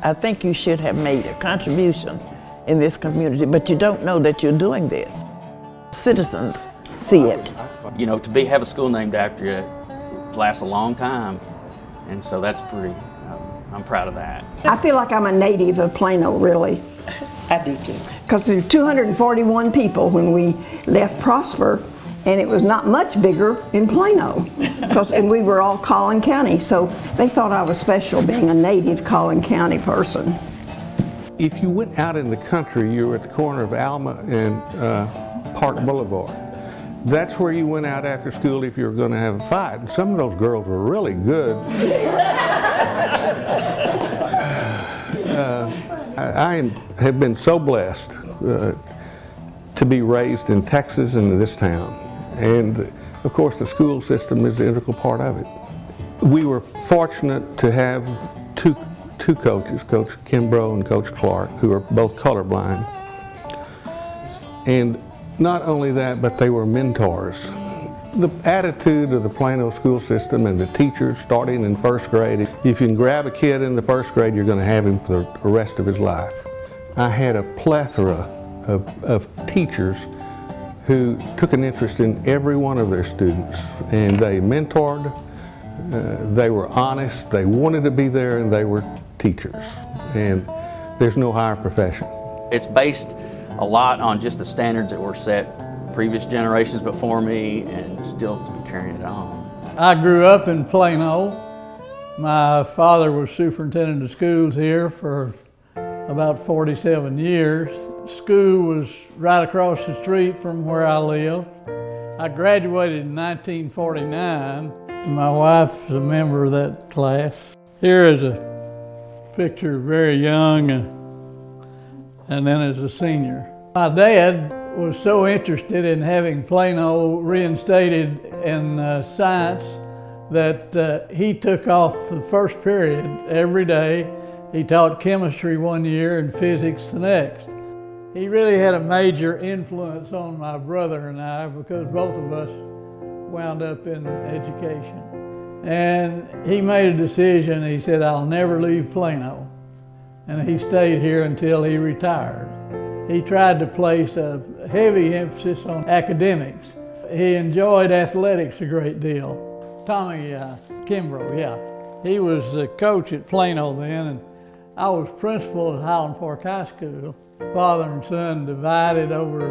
I think you should have made a contribution in this community, but you don't know that you're doing this. Citizens see it. You know, to have a school named after you lasts a long time, and so that's pretty, I'm proud of that. I feel like I'm a native of Plano, really. I do too. Because there were 241 people when we left Prosper, and it was not much bigger in Plano. And we were all Collin County, so they thought I was special being a native Collin County person. If you went out in the country, you were at the corner of Alma and Park Boulevard. That's where you went out after school if you were going to have a fight. And some of those girls were really good. I have been so blessed to be raised in Texas and in this town. And of course the school system is an integral part of it. We were fortunate to have two coaches, Coach Kimbrough and Coach Clark, who are both colorblind. And not only that, but they were mentors. The attitude of the Plano school system and the teachers starting in first grade, if you can grab a kid in the first grade, you're going to have him for the rest of his life. I had a plethora of teachers who took an interest in every one of their students, and they mentored, they were honest, they wanted to be there, and they were teachers. And there's no higher profession. It's based a lot on just the standards that were set previous generations before me, and still to be carrying it on. I grew up in Plano. My father was superintendent of schools here for about 47 years. School was right across the street from where I lived. I graduated in 1949. My wife's a member of that class. Here is a picture very young and then as a senior. My dad was so interested in having Plano reinstated in science that he took off the first period every day. He taught chemistry one year and physics the next. He really had a major influence on my brother and I because both of us wound up in education. And he made a decision. He said, "I'll never leave Plano." And he stayed here until he retired. He tried to place a heavy emphasis on academics. He enjoyed athletics a great deal. Tommy Kimbrough, yeah. He was the coach at Plano then, and I was principal at Highland Park High School. Father and son divided over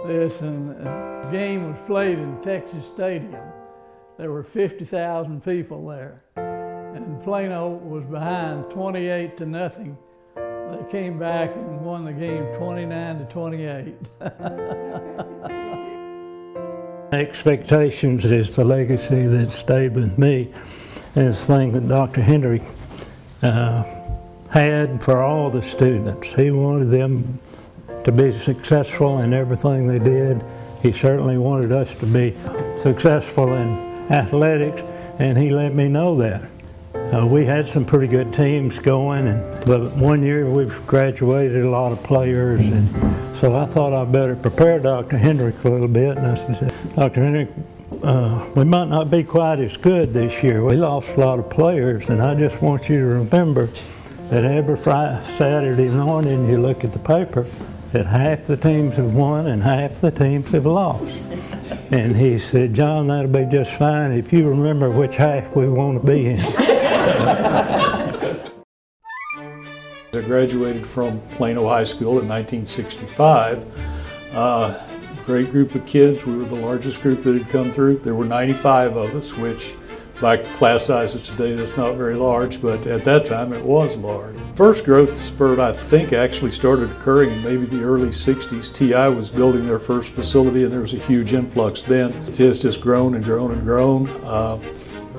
this, and the game was played in Texas Stadium. There were 50,000 people there, and Plano was behind 28-0. They came back and won the game 29-28. Expectations is the legacy that stayed with me, and it's the thing that Dr. Hendry had for all the students. He wanted them to be successful in everything they did. He certainly wanted us to be successful in athletics, and he let me know that. We had some pretty good teams going, but one year we've graduated a lot of players, and so I thought I'd better prepare Dr. Hendrick a little bit, and I said, "Dr. Hendrick, we might not be quite as good this year. We lost a lot of players, and I just want you to remember that every Saturday morning you look at the paper that half the teams have won and half the teams have lost." And he said, "John, that'll be just fine if you remember which half we want to be in." I graduated from Plano High School in 1965. Great group of kids. We were the largest group that had come through. There were 95 of us, which by class sizes today, that's not very large, but at that time it was large. First growth spurt, I think, actually started occurring in maybe the early 60s. TI was building their first facility, and there was a huge influx then. It has just grown and grown and grown,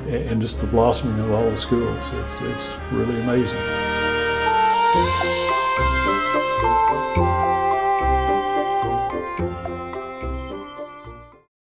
and just the blossoming of all the schools. It's really amazing.